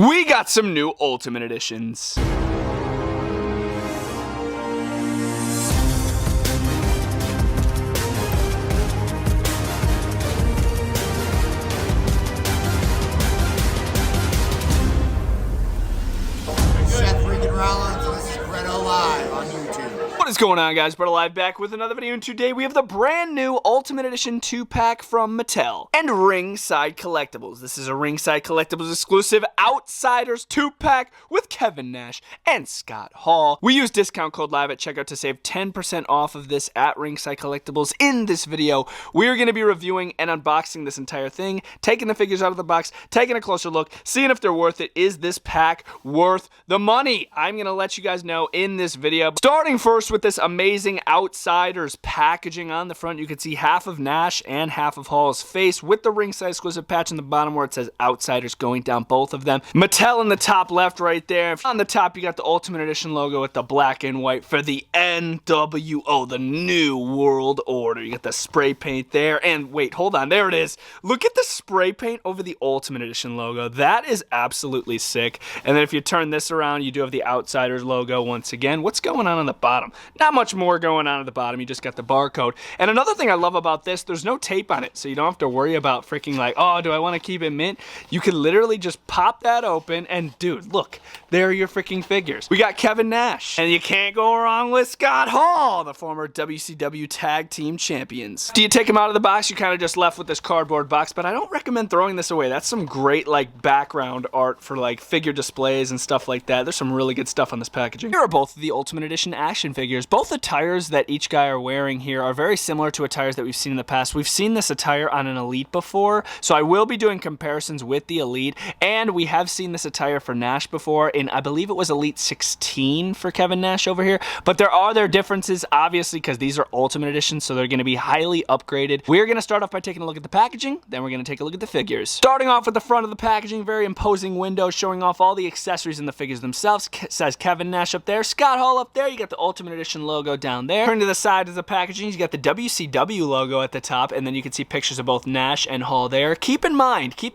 We got some new Ultimate Editions. This is Bretto live on YouTube. What is going on, guys? Bretto live back with another video, and today we have the brand new Ultimate Edition 2-pack from Mattel and Ringside Collectibles. This is a Ringside Collectibles exclusive Outsiders 2-pack with Kevin Nash and Scott Hall. We use discount code LIVE at checkout to save 10% off of this at Ringside Collectibles. In this video, we're going to be reviewing and unboxing this entire thing, taking the figures out of the box, taking a closer look, seeing if they're worth it. Is this pack worth the money? I'm going to let you guys know in this video. Starting first with this amazing Outsiders packaging on the front, you can see half of Nash and half of Hall's face with the Ringside exclusive patch on the bottom where it says Outsiders going down both of them. Mattel in the top left right there. On the top, you got the Ultimate Edition logo with the black and white for the NWO, the New World Order. You got the spray paint there, and wait, hold on, there it is. Look at the spray paint over the Ultimate Edition logo. That is absolutely sick. And then if you turn this around, you do have the Outsiders logo once again. What's going on the bottom? Not much more going on at the bottom. You just got the barcode. And another thing I love about this, there's no tape on it, so you don't have to worry about freaking like, oh, do I want to keep it mint? You can literally just pop that open, and dude, look, there are your freaking figures. We got Kevin Nash, and you can't go wrong with Scott Hall, the former WCW Tag Team Champions. Do you take them out of the box? You're kind of just left with this cardboard box, but I don't recommend throwing this away. That's some great like background art for like figure displays and stuff like that. There's some really good stuff on this packaging. Here are both of the Ultimate Edition action figures. Both attires that each guy are wearing here are very similar to attires that we've seen in the past. We've seen this attire on an Elite before, so I will be doing comparisons with the Elite, and we have seen this attire for Nash before in, I believe it was Elite 16 for Kevin Nash over here, but there are their differences, obviously, because these are Ultimate Editions, so they're going to be highly upgraded. We're going to start off by taking a look at the packaging, then we're going to take a look at the figures. Starting off with the front of the packaging, very imposing window showing off all the accessories in the figures themselves. Says Kevin Nash up there, Scott Hall up there, you got the Ultimate Edition logo down there. Turn to the side of the packaging, you got the WCW logo at the top, and then you can see pictures of both Nash and Hall there. Keep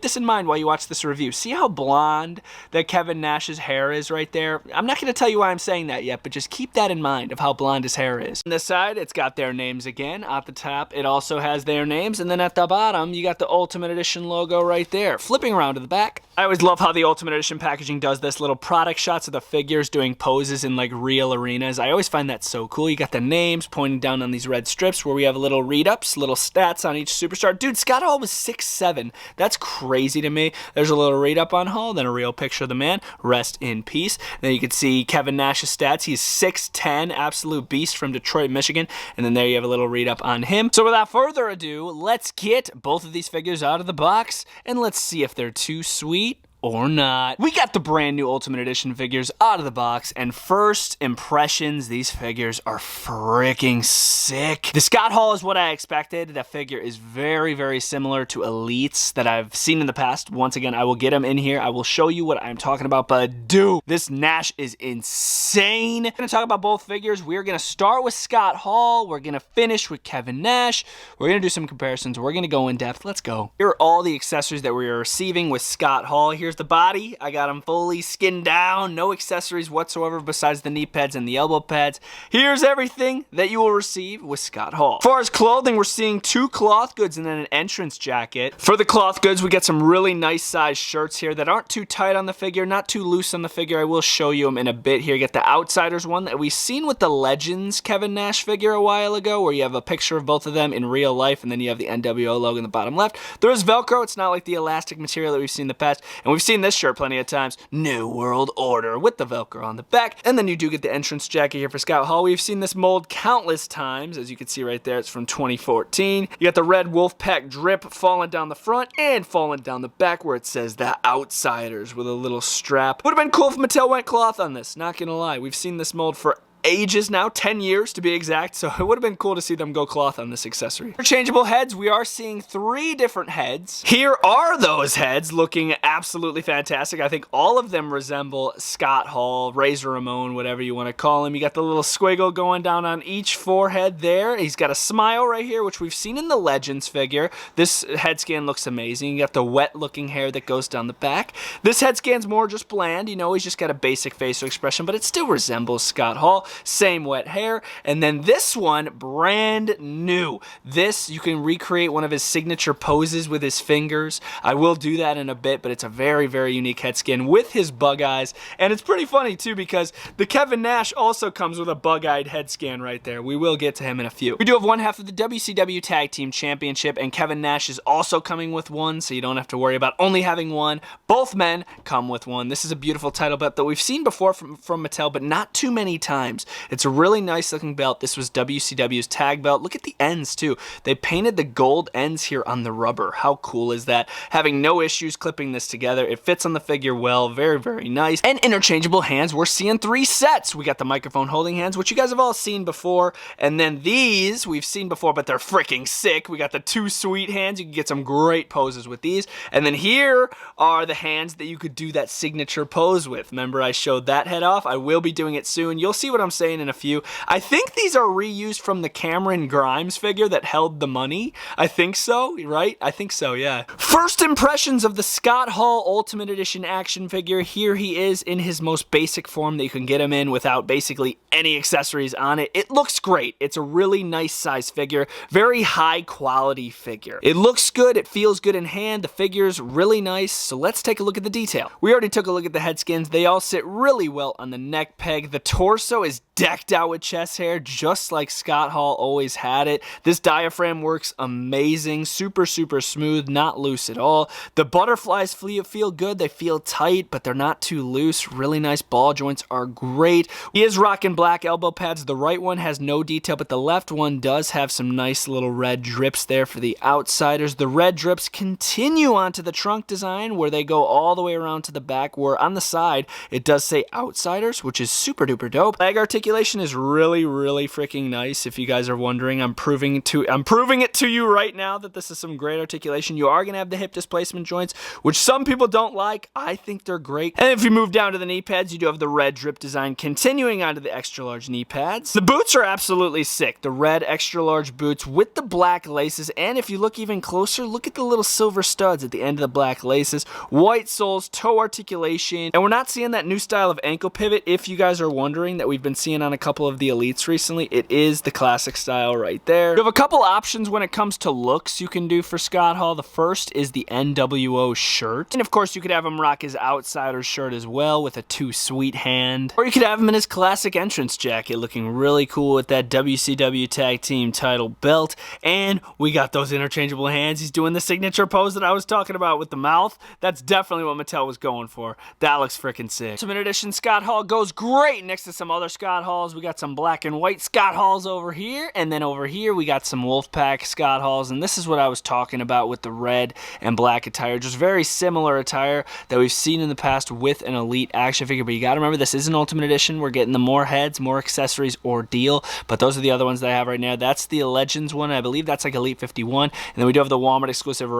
this in mind while you watch this review. See how blonde that Kevin Nash's hair is right there? I'm not going to tell you why I'm saying that yet, but just keep that in mind of how blonde his hair is. On this side, it's got their names again. At the top, it also has their names, and then at the bottom, you got the Ultimate Edition logo right there. Flipping around to the back, I always love how the Ultimate Edition packaging does this, little product shots of the figures doing poses in like real arenas. I always find that so cool. You got the names pointing down on these red strips where we have little read-ups, little stats on each superstar. Dude, Scott Hall was 6'7". That's crazy to me. There's a little read-up on Hall, then a real picture of the man. Rest in peace. Then you can see Kevin Nash's stats. He's 6'10", absolute beast from Detroit, Michigan. And then there you have a little read-up on him. So without further ado, let's get both of these figures out of the box, and let's see if they're too sweet or not. We got the brand new Ultimate Edition figures out of the box, and first impressions, these figures are freaking sick. The Scott Hall is what I expected. That figure is very, very similar to Elites that I've seen in the past. Once again, I will get them in here. I will show you what I'm talking about, but dude, this Nash is insane. We're gonna talk about both figures. We're gonna start with Scott Hall. We're gonna finish with Kevin Nash. We're gonna do some comparisons. We're gonna go in depth. Let's go. Here are all the accessories that we are receiving with Scott Hall. Here's the body. I got him fully skinned down, no accessories whatsoever besides the knee pads and the elbow pads. Here's everything that you will receive with Scott Hall. As far as clothing, we're seeing 2 cloth goods and then an entrance jacket. For the cloth goods, we got some really nice size shirts here that aren't too tight on the figure, not too loose on the figure. I will show you them in a bit here. You get the Outsiders one that we've seen with the Legends Kevin Nash figure a while ago, where you have a picture of both of them in real life, and then you have the NWO logo in the bottom left. There is Velcro. It's not like the elastic material that we've seen in the past, and we've seen this shirt plenty of times, New World Order, with the Velcro on the back. And then you do get the entrance jacket here for Scott Hall. We've seen this mold countless times. As you can see right there, it's from 2014. You got the red Wolfpack drip falling down the front and falling down the back where it says the Outsiders with a little strap. Would have been cool if Mattel went cloth on this, not gonna lie. We've seen this mold for ages now, 10 years to be exact, so it would have been cool to see them go cloth on this accessory. Interchangeable heads, we are seeing 3 different heads. Here are those heads looking absolutely fantastic. I think all of them resemble Scott Hall, Razor Ramon, whatever you want to call him. You got the little squiggle going down on each forehead there. He's got a smile right here, which we've seen in the Legends figure. This head scan looks amazing. You got the wet looking hair that goes down the back. This head scan's more just bland. You know, he's just got a basic facial expression, but it still resembles Scott Hall. Same wet hair. And then this one, brand new. This, you can recreate one of his signature poses with his fingers. I will do that in a bit, but it's a very, very unique head scan with his bug eyes. And it's pretty funny too, because the Kevin Nash also comes with a bug-eyed head scan right there. We will get to him in a few. We do have one half of the WCW Tag Team Championship, and Kevin Nash is also coming with one, so you don't have to worry about only having one. Both men come with one. This is a beautiful title belt that we've seen before from Mattel, but not too many times. It's a really nice looking belt. This was WCW's tag belt. Look at the ends too. They painted the gold ends here on the rubber. How cool is that? Having no issues clipping this together. It fits on the figure well. Very, very nice. And interchangeable hands. We're seeing 3 sets. We got the microphone holding hands, which you guys have all seen before. And then these we've seen before, but they're freaking sick. We got the 2 sweet hands. You can get some great poses with these. And then here are the hands that you could do that signature pose with. Remember I showed that head off? I will be doing it soon. You'll see what I'm saying in a few. I think these are reused from the Cameron Grimes figure that held the money. I think so, right? I think so, yeah. First impressions of the Scott Hall Ultimate Edition action figure. Here he is in his most basic form that you can get him in without basically any accessories on it. It looks great. It's a really nice size figure. Very high quality figure. It looks good. It feels good in hand. The figure's really nice. So let's take a look at the detail. We already took a look at the head skins. They all sit really well on the neck peg. The torso is decked out with chest hair, just like Scott Hall always had it. This diaphragm works amazing. Super, super smooth, not loose at all. The butterflies feel good. They feel tight, but they're not too loose. Really nice ball joints are great. He is rocking black elbow pads. The right one has no detail, but the left one does have some nice little red drips there for the outsiders. The red drips continue onto the trunk design where they go all the way around to the back, where on the side it does say outsiders, which is super duper dope. Leg articulation is really, really freaking nice. If you guys are wondering, I'm proving it to you right now that this is some great articulation. You are going to have the hip displacement joints, which some people don't like. I think they're great. And if you move down to the knee pads, you do have the red drip design continuing onto the extra large knee pads. The boots are absolutely sick. The red extra large boots with the black laces, and if you look even closer, look at the little silver studs at the end of the black laces. White soles, toe articulation, and we're not seeing that new style of ankle pivot. If you guys are wondering, that we've been seeing on a couple of the elites recently, it is the classic style right there. You have a couple options when it comes to looks you can do for Scott Hall. The first is the NWO shirt, and of course you could have him rock his Outsiders shirt as well with a 2 sweet hand, or you could have him in his classic entrance jacket looking really cool with that WCW Tag Team title belt. And we got those interchangeable hands. He's doing the signature pose that I was talking about with the mouth. That's definitely what Mattel was going for. That looks freaking sick. Ultimate Edition Scott Hall goes great next to some other Scott Halls. We got some black and white Scott Halls over here, and then over here we got some Wolfpack Scott Halls, and this is what I was talking about with the red and black attire. Just very similar attire that we've seen in the past with an Elite action figure, but you gotta remember this is an Ultimate Edition. We're getting the more heads, more accessories ordeal, but those are the other ones that I have right now. That's the Legends one. I believe that's like Elite 51, and then we do have the Walmart exclusive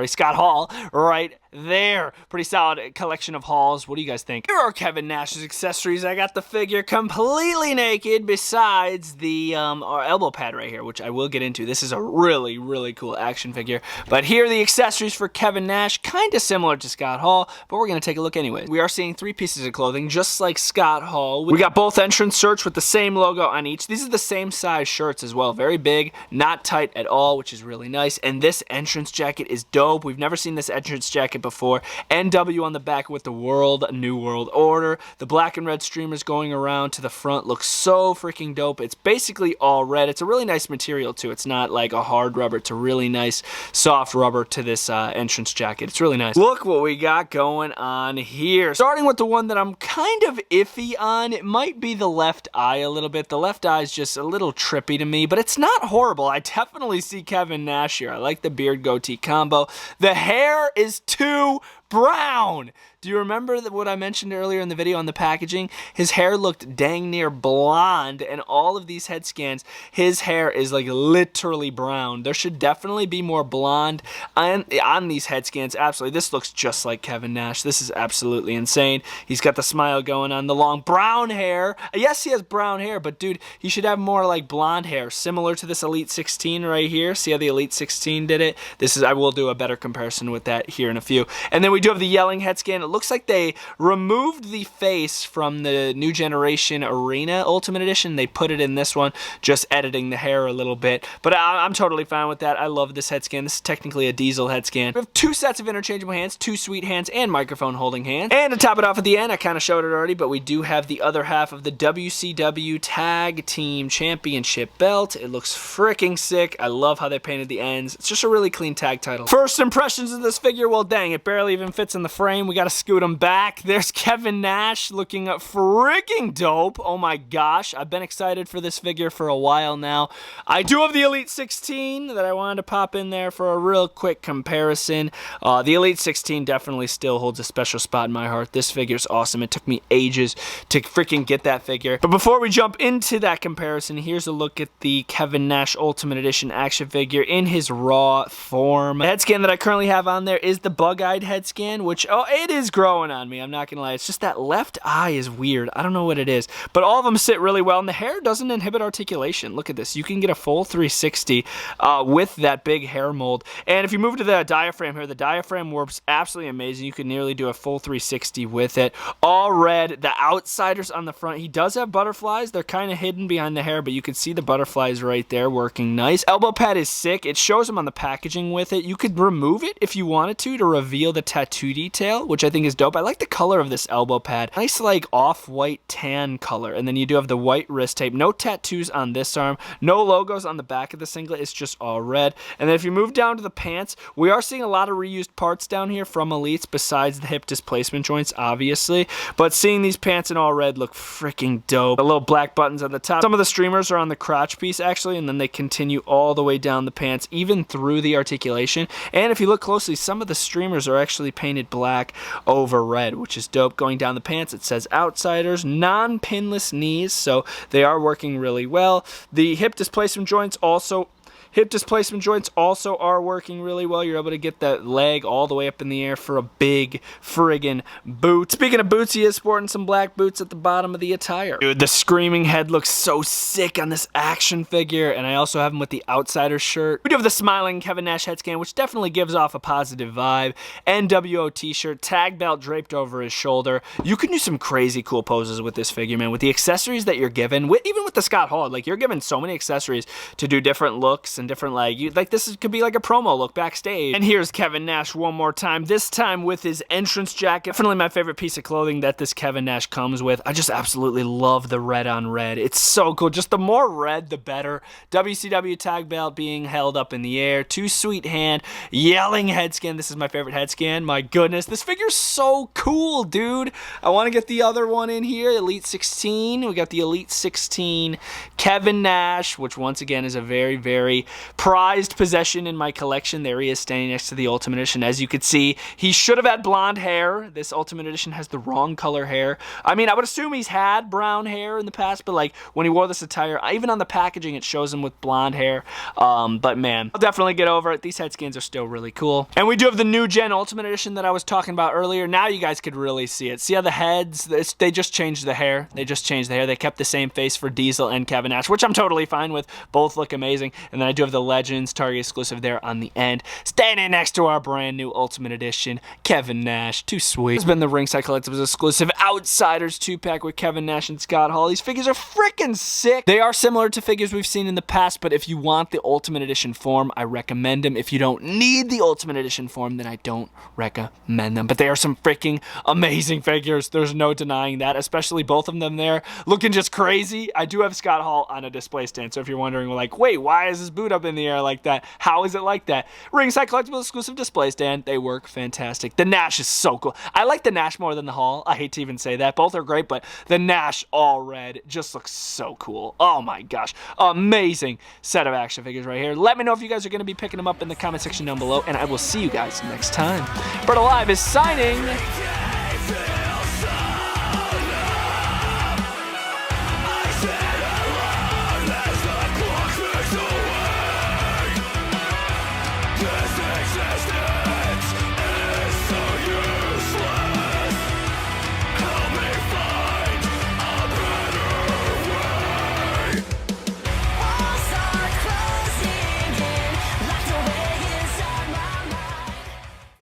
Scott Hall right there. Pretty solid collection of hauls. What do you guys think? Here are Kevin Nash's accessories. I got the figure completely naked besides the our elbow pad right here, which I will get into. This is a really, really cool action figure. But here are the accessories for Kevin Nash, kind of similar to Scott Hall, but we're going to take a look anyway. We are seeing 3 pieces of clothing, just like Scott Hall. We got both entrance shirts with the same logo on each. These are the same size shirts as well. Very big, not tight at all, which is really nice. And this entrance jacket is dope. We've never seen this entrance jacket before. NW on the back with the New World Order. The black and red streamers going around to the front looks so freaking dope. It's basically all red. It's a really nice material too. It's not like a hard rubber. It's a really nice soft rubber to this entrance jacket. It's really nice. Look what we got going on here. Starting with the one that I'm kind of iffy on. It might be the left eye a little bit. The left eye is just a little trippy to me, but it's not horrible. I definitely see Kevin Nash here. I like the beard goatee combo. The hair is too brown. Do you remember what I mentioned earlier in the video on the packaging? His hair looked dang near blonde, and all of these head scans, his hair is like literally brown. There should definitely be more blonde on these head scans. Absolutely. This looks just like Kevin Nash. This is absolutely insane. He's got the smile going on, the long brown hair. Yes, he has brown hair, but dude, he should have more like blonde hair, similar to this Elite 16 right here. See how the Elite 16 did it? I will do a better comparison with that here in a few. And then we do have the yelling head scan. It looks like they removed the face from the New Generation Arena Ultimate Edition. They put it in this one, just editing the hair a little bit. But I'm totally fine with that. I love this head scan. This is technically a diesel head scan. We have 2 sets of interchangeable hands, 2 sweet hands, and microphone holding hands. And to top it off at the end, I kind of showed it already, but we do have the other half of the WCW Tag Team Championship belt. It looks freaking sick. I love how they painted the ends. It's just a really clean tag title. First impressions of this figure, well dang, it barely even fits in the frame. We gotta scoot him back. There's Kevin Nash looking freaking dope. Oh my gosh, I've been excited for this figure for a while now. I do have the Elite 16 that I wanted to pop in there for a real quick comparison. The Elite 16 definitely still holds a special spot in my heart. This figure's awesome. It took me ages to freaking get that figure. But before we jump into that comparison, here's a look at the Kevin Nash Ultimate Edition action figure in his raw form. The head scan that I currently have on there is the bug-eyed head scan, which, oh, it is growing on me. I'm not gonna lie. It's just that left eye is weird. I don't know what it is, but all of them sit really well, and the hair doesn't inhibit articulation. Look at this. You can get a full 360 with that big hair mold. And if you move to the diaphragm here, the diaphragm works absolutely amazing. You can nearly do a full 360 with it. All red. The outsiders on the front. He does have butterflies. They're kind of hidden behind the hair, but you can see the butterflies right there working nice. Elbow pad is sick. It shows them on the packaging with it. You could remove it if you wanted to reveal the tattoo detail, which I think is dope. I like the color of this elbow pad. Nice like off-white tan color. And then you do have the white wrist tape. No tattoos on this arm. No logos on the back of the singlet. It's just all red. And then if you move down to the pants, we are seeing a lot of reused parts down here from Elites besides the hip displacement joints, obviously. But seeing these pants in all red look freaking dope. The little black buttons on the top. Some of the streamers are on the crotch piece actually, and then they continue all the way down the pants, even through the articulation. And if you look closely, some of the streamers are actually painted black over red, which is dope. Going down the pants, it says Outsiders, non-pinless knees, so they are working really well. The hip displacement joints also are working really well. You're able to get that leg all the way up in the air for a big friggin' boot. Speaking of boots, he is sporting some black boots at the bottom of the attire. Dude, the screaming head looks so sick on this action figure, and I also have him with the Outsider shirt. We do have the smiling Kevin Nash head scan, which definitely gives off a positive vibe. NWO t-shirt, tag belt draped over his shoulder. You can do some crazy cool poses with this figure, man. With the accessories that you're given, even with the Scott Hall, like you're given so many accessories to do different looks and different could be like a promo look backstage. And here's Kevin Nash one more time, this time with his entrance jacket. Definitely my favorite piece of clothing that this Kevin Nash comes with. I just absolutely love the red on red. It's so cool. Just the more red, the better. WCW tag belt being held up in the air. 2 sweet hand, yelling head scan. This is my favorite head scan. My goodness, this figure's so cool, dude. I want to get the other one in here, Elite 16. We got the Elite 16 Kevin Nash, which once again is a very, very prized possession in my collection. There he is standing next to the Ultimate Edition. As you could see, he should have had blonde hair. This Ultimate Edition has the wrong color hair. I mean, I would assume he's had brown hair in the past, but like when he wore this attire, even on the packaging, it shows him with blonde hair. But man, I'll definitely get over it. These head scans are still really cool. And we do have the new gen Ultimate Edition that I was talking about earlier. Now you guys could really see it. See how the heads, they just changed the hair. They just changed the hair. They kept the same face for Diesel and Kevin Nash, which I'm totally fine with. Both look amazing. And then I do have the Legends Target exclusive there on the end, standing next to our brand new Ultimate Edition Kevin Nash. Too sweet. This has been the Ringside Collectibles exclusive Outsiders 2-pack with Kevin Nash and Scott Hall. These figures are freaking sick. They are similar to figures we've seen in the past, but if you want the Ultimate Edition form, I recommend them. If you don't need the Ultimate Edition form, then I don't recommend them. But they are some freaking amazing figures. There's no denying that, especially both of them there looking just crazy. I do have Scott Hall on a display stand, so if you're wondering, like, wait, why is his boot food up in the air like that. How is it like that? Ringside Collectibles exclusive display stand. They work fantastic. The Nash is so cool. I like the Nash more than the Hall. I hate to even say that. Both are great, but the Nash all red just looks so cool. Oh my gosh. Amazing set of action figures right here. Let me know if you guys are going to be picking them up in the comment section down below, and I will see you guys next time. Bretto Live is signing